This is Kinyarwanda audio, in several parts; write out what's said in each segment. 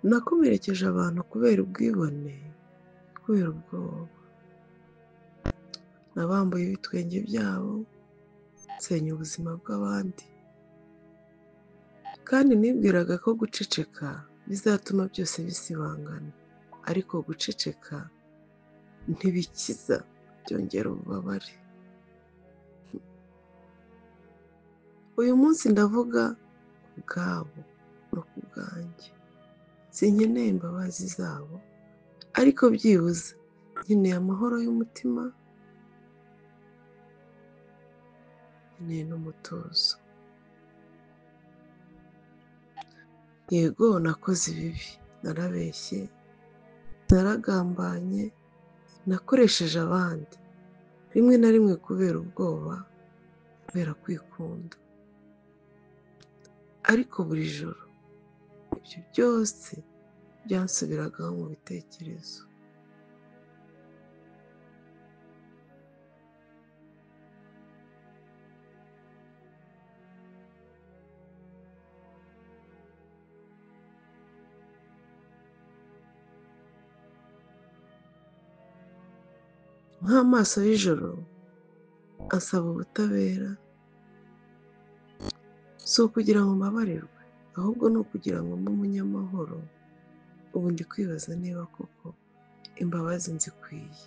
nakomerekeje abantu kubera ubwibone, kubera ubwoba, nabambuye ibitwenge byabo, nsenya ubuzima bw'abandi, kandi nibwiraga ko guceceka bizatuma byose bisibangana, ariko guceceka ntibikiza, byongera ububabare. Uyu munsi ndavuga ku bwabo no ku bwanjye, sinkeneye imbabazi zabo, ariko byibuze nkeneye amahoro y'umutima, nkeneye n'umutuzo. Yego nakoze ibibi, narabeshye, naragambanye, nakoresheje abandi, rimwe na rimwe kubera ubwoba, kubera kwikunda, ariko buri joro ibyo byose byansubiragaho mu bitekerezo. Nk'amaso y'ijoro asaba ubutabera, si ukugira ngo mbabarirwe, ahubwo ni ukugira ngo mbe umunyamahoro. Ubu ndi kwibaza niba koko imbabazi nzikwiye.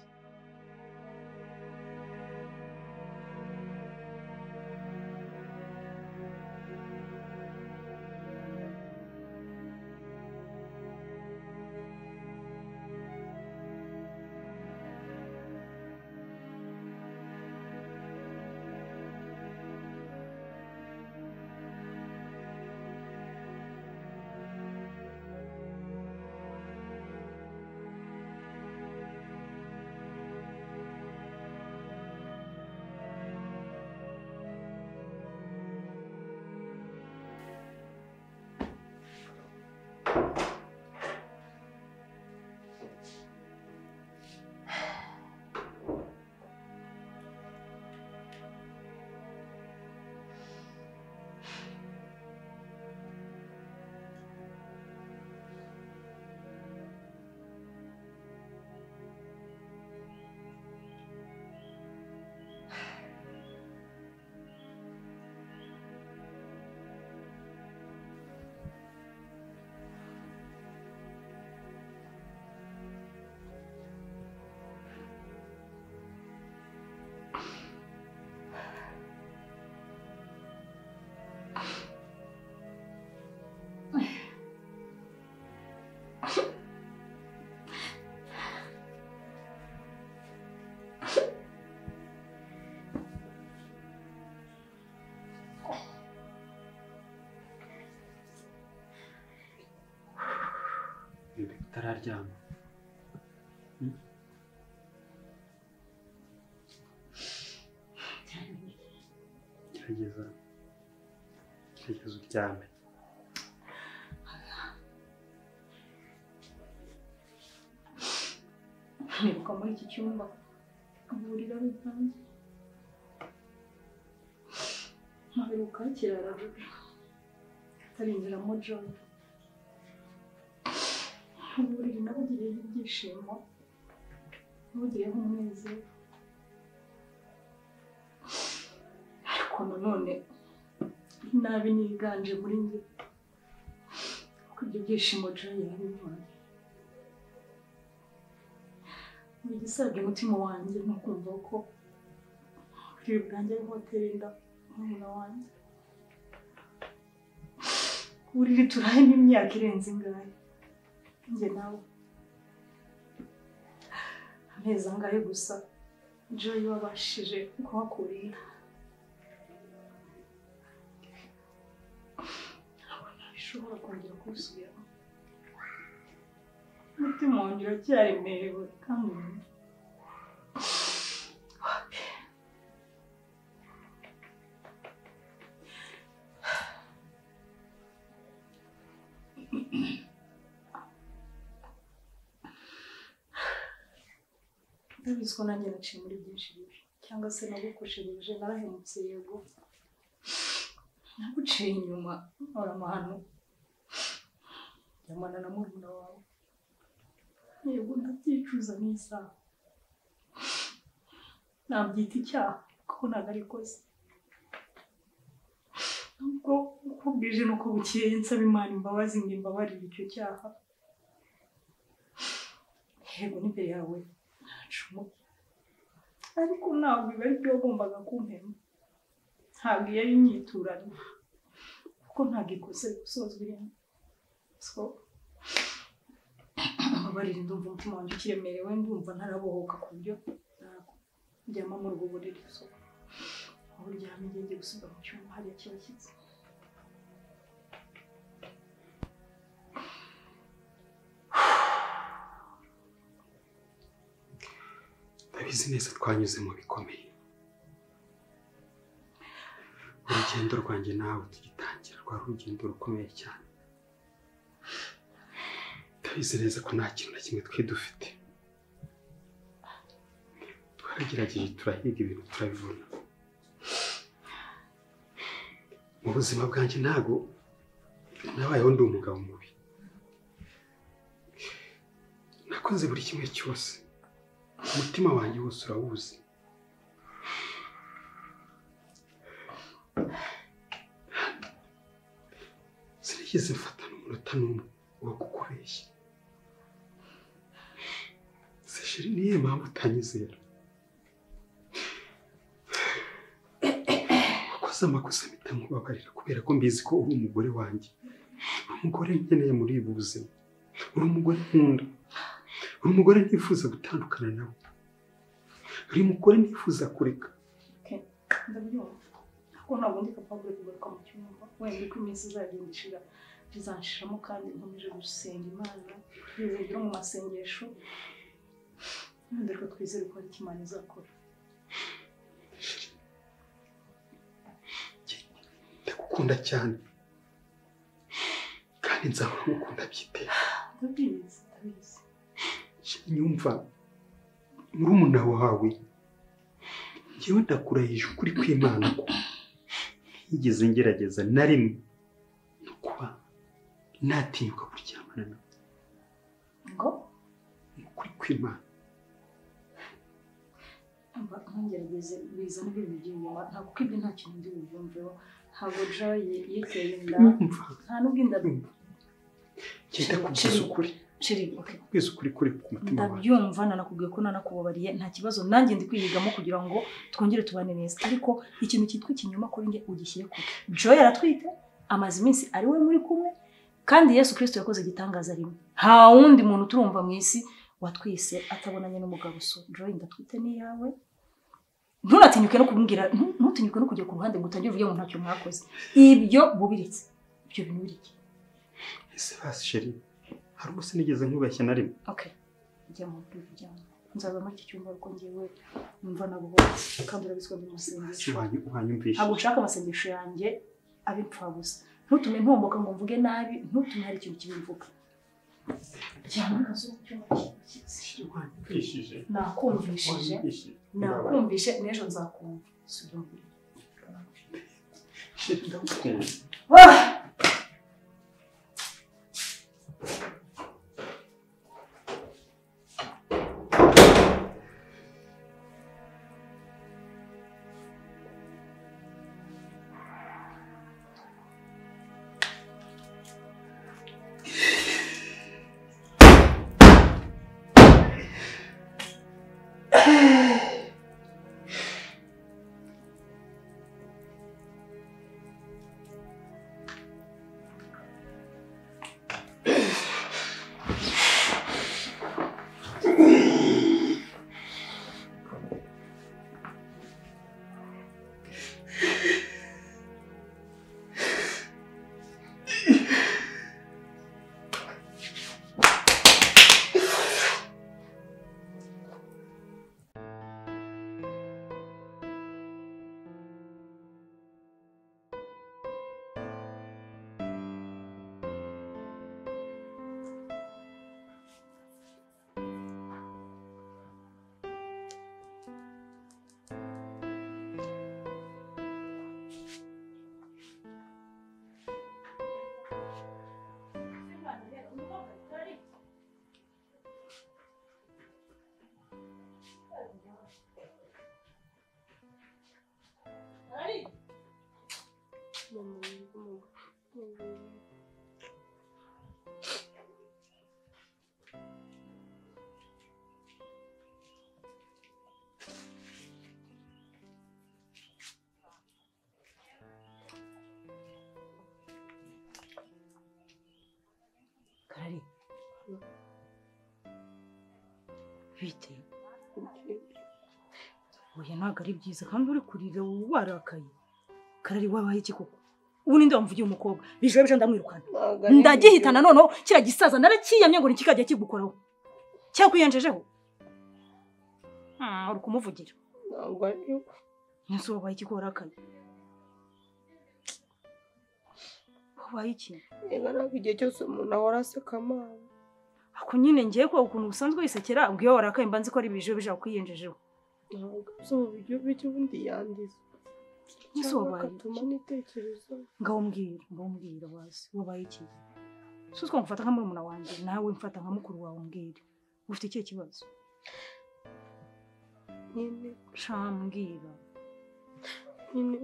Utararyama gerageza uryame. Nibuka muri iki cyumba uburira bitanze mpaheruka kirara atarinjiramo John. Uburiri nabugiriyeho ibyishimo, nabugiriyeho umunezero, ariko nanone nabi niganje muri njye, kuko ibyo byishimo John yabimpaye. Igisabye umutima wanjye ni ukumva ko kuri bwanjye ariho terinda n'umwana wanjye. Uburiri turahe n'imyaka irenze ingahe, njye nawe amezi angahe gusa Joy wabashije kuhakurira. Ntabwo bishobora kongera kubisubiramo. Umutima wanjye uracyaremerewe kandi ndabizi ko nanjye naciye muri byinshi bibi, cyangwa se nagukoshereje, narahemutse. Yego naguciye inyuma nkora amahano, yamana na murumuna wawe. Yego ndabyicuza n'isaha. Nabyita icyaha kuko ntabwo ari ikosa. Nubwo uko bwije nuko bukeye nsaba Imana imbabazi ngo imbabarire icyo cyaha. Yego n'imbere yawe nacumuye. Ariko ntabwo biba ari byo wagombaga kumpema. Ntabwo yari imyiturano kuko ntabwo ikosa gusozwa ireme. So mbabarire, ndumva umutima wanjye ukiremerewe, ndumva ntarabohoka ku buryo njyama muri ubwo buriri. So aho uryamye ngiye gusubira mu cyumba hariya kibashyitse. Ndabizi neza twanyuze mu bikomeye. Urugendo rwanjye nawe tugitangira rwari urugendo rukomeye cyane. Ndabizi neza ko nta kintu na kimwe twe dufite. Twaragerageje turahiga ibintu turabibona. Mu buzima bwanjye ntago nabayeho ndi umugabo mubi. Nakoze buri kimwe cyose. Umutima wanjye wose urawuzi. Sinigeze mfata n'umunota n'umwe wo kukubeshya. Se chérie, niyo mpamvu utanyizera. Wakoze amakosa mpita nkubabarira kubera ko mbizi ko uri umugore wanjye. Uri umugore nkeneye muri ubu buzima. Uri umugore nkunda. Uri umugore ntifuza gutandukana nawe. Uri umugore ntifuza kureka. Ndabyumva. Ko ntabwo ndi capable kugaruka mu cyumba. Wenda uko iminsi izagenda ishira bizanshiramo kandi nkomeje gusenga Imana. Bizagera mu masengesho. None rero twizere ko ari Imana izakora. Ndagukunda cyane. Kandi nzahora ngukunda byiteka. Ndabizi. Nyumva murumuna wawe njyewe ndakurahije ukuri kw'Imana ko ntigeze ngerageza na rimwe no kuba natinyuka kuryamana nawe. Ngo ukuri kw'Imana. ngerageze biza n'ibintu by'inyuma. Ntabwo ibyo nta kintu ndi bubyumveho. Ntabwo Joy yiteye inda. Nta n'ubwo inda Genda kugeza ukuri. Chérie, okay. Kugeza ukuri kuri ku mutima wawe. Ndabyumva nanakubwiye ko nanakubabariye nta kibazo, nanjye ndi kwiyigamo kugira ngo twongere tubane neza. Ariko ikintu cyitwa ikinyoma kuri nge ugishyire kure. Joy yaratwite, amaze iminsi ari we muri kumwe, kandi Yesu Kristo yakoze igitangaza rimwe. Nta wundi muntu turumva mu isi watwise atabonanye n'umugabo. So Joy ndatwite ni yawe. Ntunatinyuke no kumbwira, ntutinyuke no kujya ku ruhande ngo utangire uvuge ngo ntacyo mwakoze. Ibyo bubiritse. Ibyo bintu biriki. Ese basi chérie, hari ubwo sinigeze nkubeshya na rimwe. Okay. Njya mu bijyamo. Nzaza muri iki cyumba uko ngiye numva nabuhotse kandi urabizwa mu masengesho. Wanyumvisha. Ntabwo ushaka amasengesho yanjye abipfa busa. Ntutume ntomboka ngo mvuge nabi, ntutume hari ikintu kibimvuga. Cyane kazo cyuma wanyumvishije. Nakumvishe n'ejo nzakumva. Subira. Ndagukunda. Karari bite oya ntabwo ari byiza kandi uri kurira warakaye Karari wabaye iki koko ubu ninde wamvugiye umukobwa bije ndamwirukana ndagihitana noneho kira gisaza narakiyamye ngo nikikajya kigukoraho cyakwiyenjejeho uri kumuvugira ntabwo ari nese wabaye iki ko warakaye wabaye iki reka ntabwo igihe cyose umuntu ahora aseka amana ako nyine ngiye ko ukuntu usanzwe wisekera ubwo iyo warakaye mba nzi ko ari bije bije kwiyenjejeho ntabwo zo ibyo ubundi yandiza nese wabaye atuma nitekereza ngaho mbwira wazi wabaye iki so twamufata nka murumuna wanjye nawe mfata nka mukuru wawe mbwira ufite ikihe kibazo nyine shambwira nyine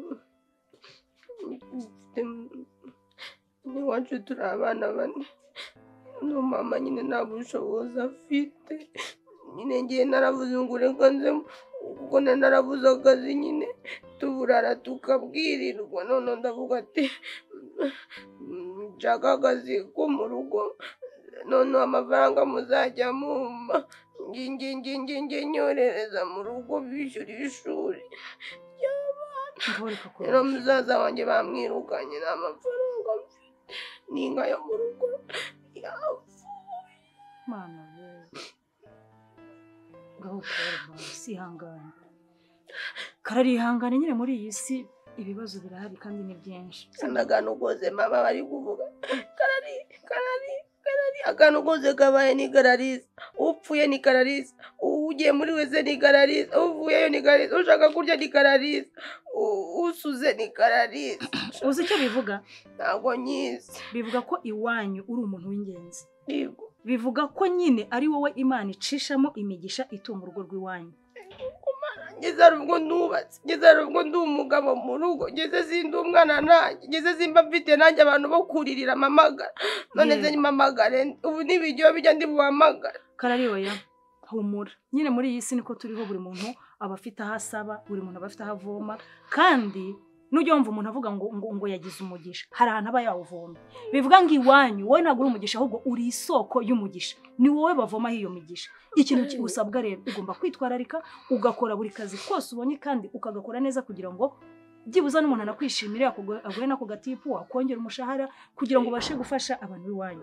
iwacu turi abana bane no mama nyine nta bushobozi afite nyine ngiye naravuze ngo reka nzemo kuko narabuze akazi nyine tuburara tukabwirirwa none ndavuga ati nshaka akazi ko mu rugo none amafaranga muzajya mumpa nge nyorereza mu rugo bishyura ishuri ry'abana rero muzaza wanjye bamwirukanye nta mafaranga mfite n'inka yo mu rugo yapfuye mana we ngaho kureba sihangana kararihangana nyine muri iyi si ibibazo birahari kandi ni byinshi akantu kose mama bari kuvuga karari akantu kose kabaye ni kararisa upfuye ni kararisa ugiye muri wese ni kararisa uvuyeyo ni kararisa ushaka kurya ni kararisa usuze ni kararisa uzi icyo bivuga ntabwo nyizi bivuga ko iwanyu uri umuntu w'ingenzi yego bivuga ko nyine ari wowe Imana icishamo imigisha itunga urugo rw'iwanyu ngeze ari ubwo ndubatse ngeze ari ubwo ndi umugabo mu rugo ngeze sindi umwana nanjye ngeze simba mfite nanjye abantu bo kuririra amamagara none ze nyamamagare ubu n'ibiryo bijya ndi buhamagara karari oya humura nyine muri iyi si niko turiho buri muntu aba afite aho asaba buri muntu aba afite aho avoma kandi nujya wumva umuntu avuga ngo yagize umugisha hari ahantu aba yawuvoma bivuga ngo iwanyu wowe ntabwo uri umugisha ahubwo uri isoko y'umugisha ni wowe bavomaho iyo migisha ikintu usabwa rero ugomba kwitwararika ugakora buri kazi kose ubonye kandi ukagakora neza kugira ngo byibuza n'umuntu anakwishimire aguhe nako gatipu wakongera umushahara kugira ngo ubashe gufasha abantu b'iwanyu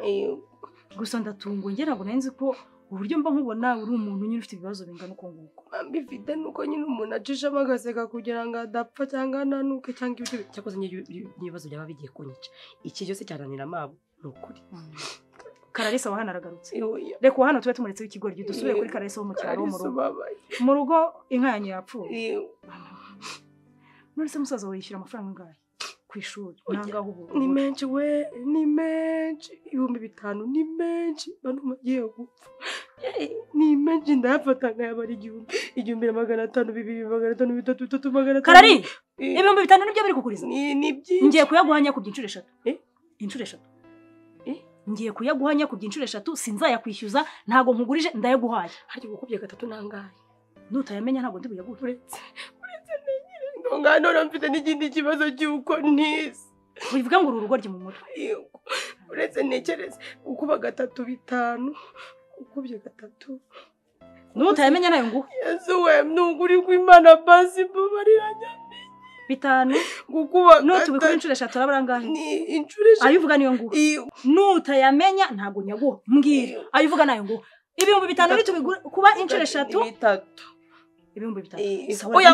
gusa ndatunguwe njye ntabwo nari nzi ko uburyo mba nkubona uri umuntu nyine ufite ibibazo bingana uko nguko mbifite nuko nyine umuntu acishamo agaseka kugira ngo adapfa cyangwa ananuke cyangwa ibyo cyakoze n'ibibazo byaba bigiye kunyica iki cyose cyananira amabo ni ukuri Kararisa wa hano aragarutse reka wa hano tube tumuretseho ikigori dusubire kuri Kararisa wo mu cyaro mu rugo inka yanyu yapfuye none se musaza wishyura amafaranga angahe ku ishuri nangaho ubu ni menshi we ni menshi 5,000 ni menshi bano magiye gupfa ni menshi ndafata nkayabara 1,500 2,500 3,500 Karari 5,000 nibyo biri kukuriza ni byinshi ngiye kuyaguhanya ku byinshuro 3 inshuro 3 ngiye kuyaguhanya ku byinshuro 3 sinzayakwishyuza ntago nkugurije ndayaguhaye hari gukubye 3 nangahe nutayamenya ntago ndi buyaguhe ngano mfite n'ikindi kibazo cy'uko ntizi bivuga ngo uru rugo rye mu mutwe uretse nekereze ukuba 3 5 ukubye 3 nutayamenya nayo nguhe Yesu we nuguri kw'Imana basi babariranya 5 gukuba nutubikora inshuro 3 arabarangahe ni inshuro 3 ayivuga niyo nguhe nutayamenya ntago nyaguha mbwira ayivuga nayo nguhe 5,000 nitubigura kuba inshuro 3 5,000 oya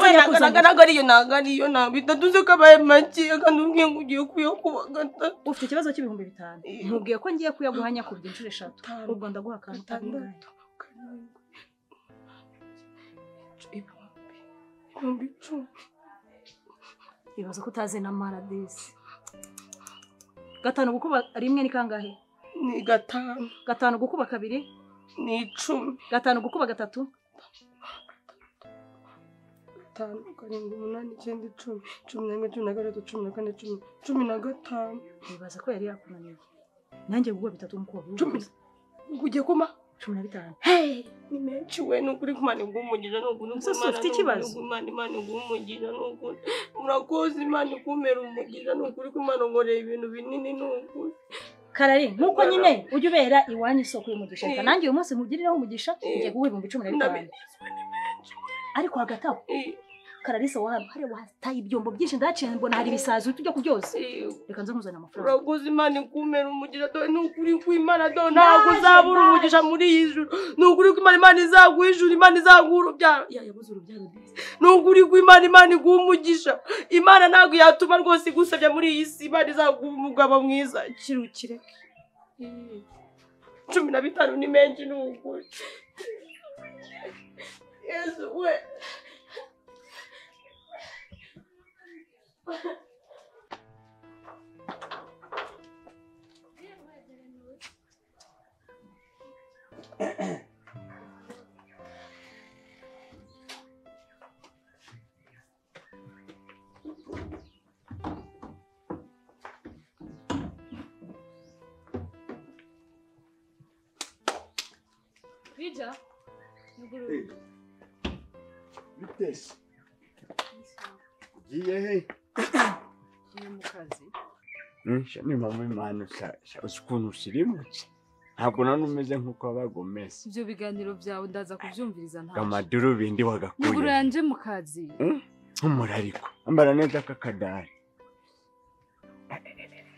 nagariyo nabitaduze kabaye make kandi umbwiye ngo ugiye kuyakuba 3 ufite ikibazo cy'5,000 nkubwiye ko ngiye kuyaguhanya ku byinshuro 3 ubwo ndaguha kandi 6 ibaza ko utazi na maradesi 5 gukuba 1 ni kangahe ni 5 5 gukuba 2 ni 10 5 gukuba 3 5 7 8 9 10 11 12 13 14 15 Nibaza ko yari yakunaniye. Nanjye gugo bitatu muko. 10 Ugiye kuma 15. Hey, ni menshi we nukuri kumana ngumugira nukuri Imana ngumugira nukuri. Murakoze Imana ikumera umugira nukuri kumana ngoreye ibintu binini nukuri. Karari nkuko nyine ujye ubera iwanyu isoko y'umugisha. Nanjye uyu munsi nkugiriraho umugisha ngiye guha 15. Ariko hagataho Kararisa wa hano hari wataye ibyombo byinshi ndaciye mbona hari bisazi tujya kubyoza. Reka nze nkuzana amafaranga. Urakoze Imana ikumera umugira do nukuri ku Imana do ntabwo uzabura umugisha muri ijuru. Nukuri ku Imana izaguha ijuru, Imana izaguha urubyaro. Yabuze urubyaro neza. Nukuri ku Imana iguha umugisha. Imana ntabwo yatuma rwose igusabya muri iyi si, Imana izaguha umugabo mwiza kirukire. 15 ni menshi nukuri. Yesu we. Vija. Bitese. Giye he? Giye mu kazi. Ni mama Imana ukuntu usirimutse. Ntabwo nanumeze nkuko abagomese. Ibyo biganiro byawe ndaza kubyumviriza nta. Amaduru bindi wagakuye. Nuguru yanje mu kazi. Umurariko. Ambara neza kakadari.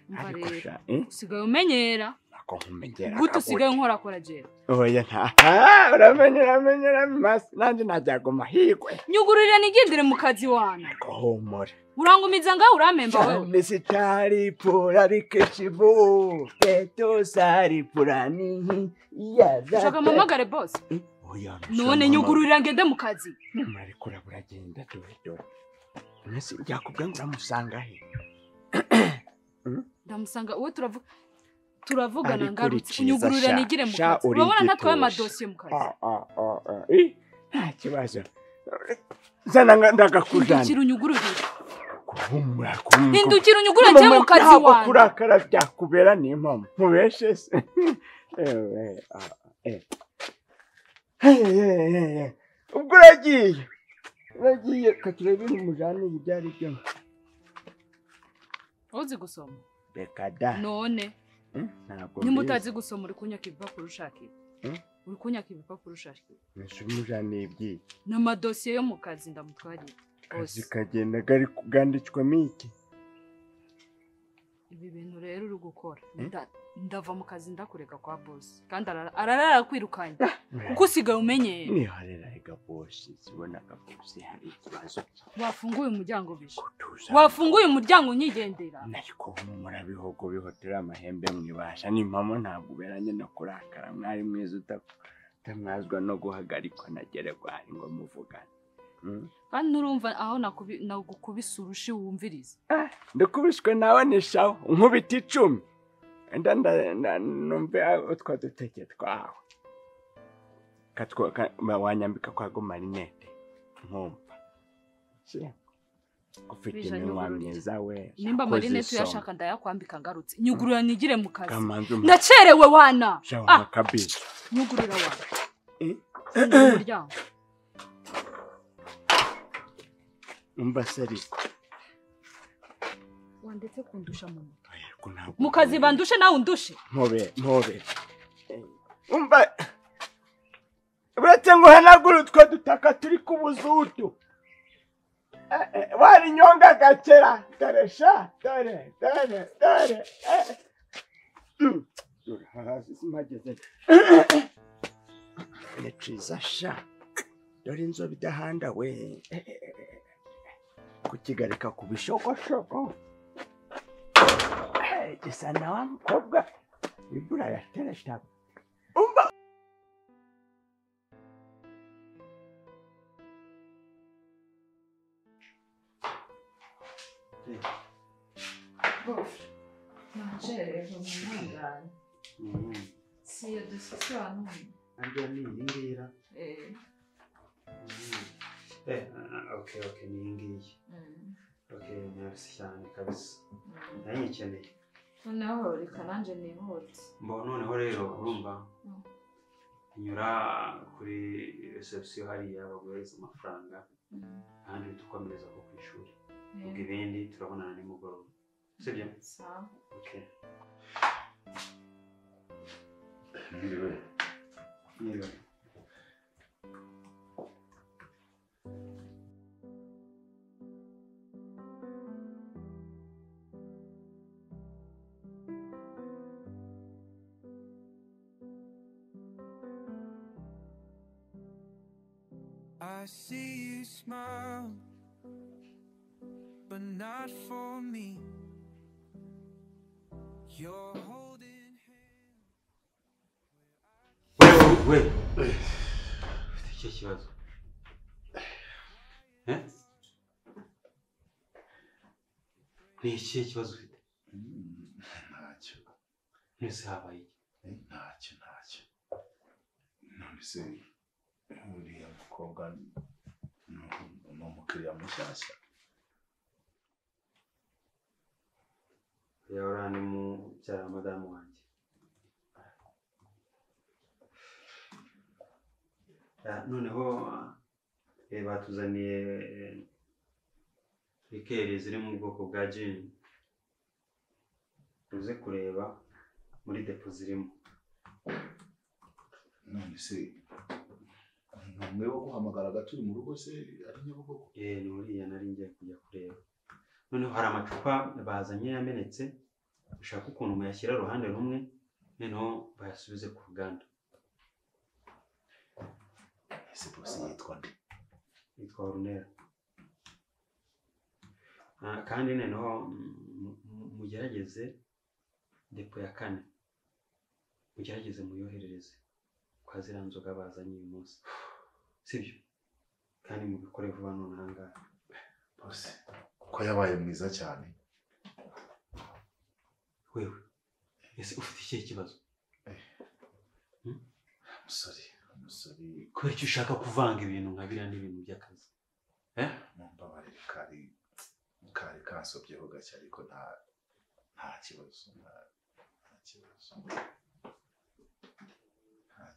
Mbarera. Usigaye umenyera. Nkumenyera. Gute usigaye nkora jera. Oya nta. Uramenyera mas nanje najyago mahigwe. Nyugurira nigendere mu kazi wana. Kohomora. Urangumiza ngaho uramemba wewe. Misitari porarike chivo. Keto sari purani. Yaza. Shaka mamagare boss. Oya. None nyugurira ngende mu kazi. Mari kura buragenda dore. Nese yakubwanga uramusanga he? Ndamusanga uwo turavugana ngarutse unyugurira nigire mu kazi. Urabona ntatwaye amadosiye mu kazi. Nta kibazo. Zana ndagakujana. Hindukira unyugurire. Kuhumura. Hindukira unyugurire njye mu kazi wanjye. Kurakara byakubera ni impamo. Mubeshe se. Ubwo uragiye kakirebe n'umujane ibyari byo. Uzi gusoma? Bekada. None. Ntabwo. Nimutazi gusoma uri kunyaka ibipapuro ushakira. Uri kunyaka ibipapuro ushakira. Nese umujane ibyi. N'amadosiye yo mu kazi ndamutwarira. Kazi kagenda gari kugandicwamo iki? Ibi bintu rero uri gukora. Ndava mu kazi ndakureka kwa boss. Kandi ararara kwirukanye. Kuko usigaye umenye. Ni harera ega boss. Sibona ka boss hari ikibazo. Wafunguye umuryango bisho. Wafunguye umuryango unyigendera. Nariko humura bihogo bihotera amahembe mwibasha ni mama ntabwo beranye no kurakara mwari mwiza utamwazwa no guhagarikwa nagererwa ari ngo muvugane. Kandi urumva aho nakubisa urushi wumviriza. Ndakubishwe nawe nishaho nkubita 10. Enda numve utwa duteke twawe. Katwa wanyambika kwa go marinette. Nkumva. Se. Ufite iminwa myiza we. Nimba marinette yashaka ndayakwambika ngarutse. Nyugurira nigire mu kazi. Nacerewe wana. Kabisa. Nyugurira wana. Umuryango. Umbasariko. Wandetse kundusha mu mutwe. Kunabo. Mu kazi bandushe nawe undushe. Mpobe. Umba. Uretse ngo hanaguru twa dutaka turi kubuzutu. Wari nyonga gakera. Dore sha. Dore. Hasi simageze. Ni ciza sha. Dore inzobe idahanda we. Kukigarika kubishoko. Gisa na wa mukobwa. Ibura yatereta. Umba. Manjere mumangana. Siyo dusisano. Andiamo in nera. Okay, ni ngiyi. Okay, merci cyane kabisa. Nanyikeneye. Noneho reka nanje nihute. Noneho rero urumva nyura kuri reception hariya baguhereza amafaranga kandi tukomereza ko ku ishuri. Ubwo ibindi turabonana nimugoroba. Sibyo? Sawa. Okay. Niwe. I see you smile, but not for me. You're holding hands. Wait. Ufite icyo kibazo? Ni ikihe kibazo ufite? Ntacyo. Nese habaye iki? Ntacyo. None se uriya mukobwa ni umukiriya mushyashya? Yahora ni mubyara madamu wanjye. Noneho batuzaniye rikeri ziri mu bwoko bwa gin. Uze kureba muri depo zirimo. None se umwe wo guhamagara turi mu rugo se ari Nyabugogo? Ni uriya nari ngiye kujya kureba. Noneho hari amacupa bazanye yamenetse. Ushaka ukuntu muyashyira ruhande rumwe noneho bayasubize ku ruganda. Ese boss yitwa nde? Yitwa Ornella. Kandi noneho mugerageze depo ya 4. Mugerageze muyoherereze kwa zira nzoga bazanye uyu munsi. Sibyo? Kandi mubikore vuba none ahangaha. Boss ko yabaye mwiza cyane. Wewe ese ufite ikihe kibazo? Umusore kubera icyo ushaka kuvanga ibintu nka biriya n'ibintu by'akazi? Mumbabarire kari kansobyeho gake ariko nta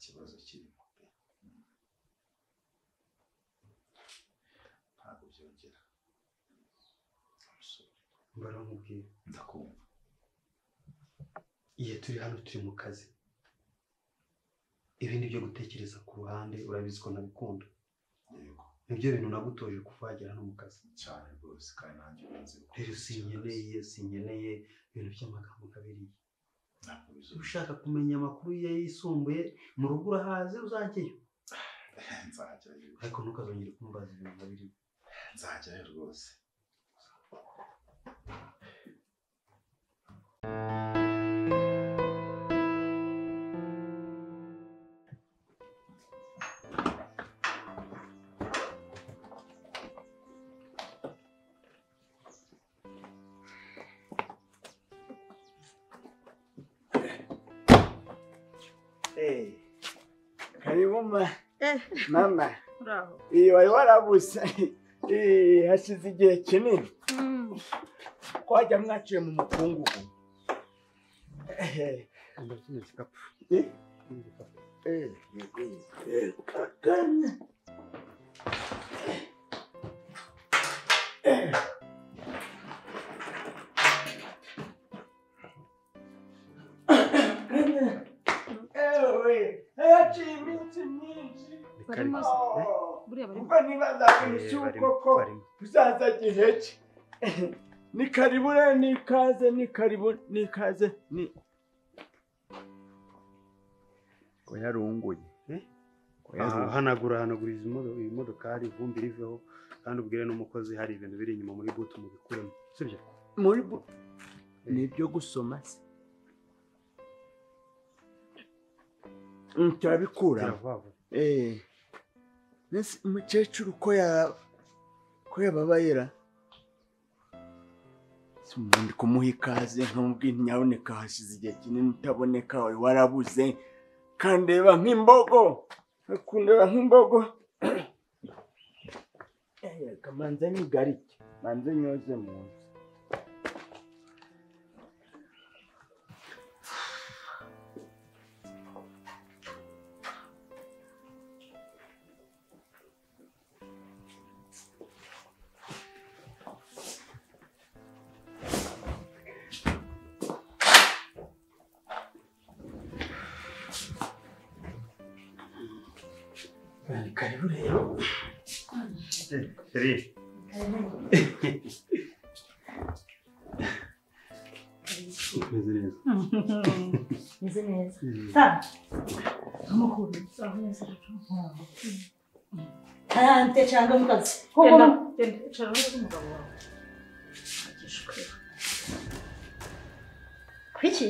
kibazo kirimo. Ntabwo byongera. Mbara nkubwira. Ndakumva. Iyo turi hano turi mu kazi. Ibindi byo gutekereza ku ruhande urabizi ko nabikunda. Yego. Nibyo bintu nagutoje kuvagira hano mu kazi. Cyane rwose kandi nanjye nzi ko. Rero sinkeneye ibintu by'amagambo kabiri. Ntabwo bizo. Ushaka kumenya amakuru yisumbuye mu rugo urahaze uzajyeyo. Nzajyayo. Ariko ntukazongere kumbaza ibintu kabiri. Nzajyayo rwose. Karibu mama. Bravo. Wari warabuze. Hashize igihe kinini. Kwajya mwaciye mu mukungugu. Ndakina kikapu. Kakanya. Uzaza gihe ki? Ni karibu rero nikaze ni ko yarunguye. Hanagura izi modokari ivumbi riveho kandi ubwire n'umukozi hari ibintu biri inyuma muri butu mu bikuremo. Sibyo? Muri butu nibyo gusoma se. Turabikura. Nese umukecuru ko yababayira. Sumundi kumuha ikaze nkamubwira nyaboneka hashize igihe kinini utaboneka warabuze kandeba nk'imbogo. Akundeba nk'imbogo. kamanza nigarike manze nyoze mu nzu. Karibu rero. Sheri. Meze neza. Ta. Amakuru. Ante cyangwa mukazi. Cyangwa umugabo wawe. Kwiki?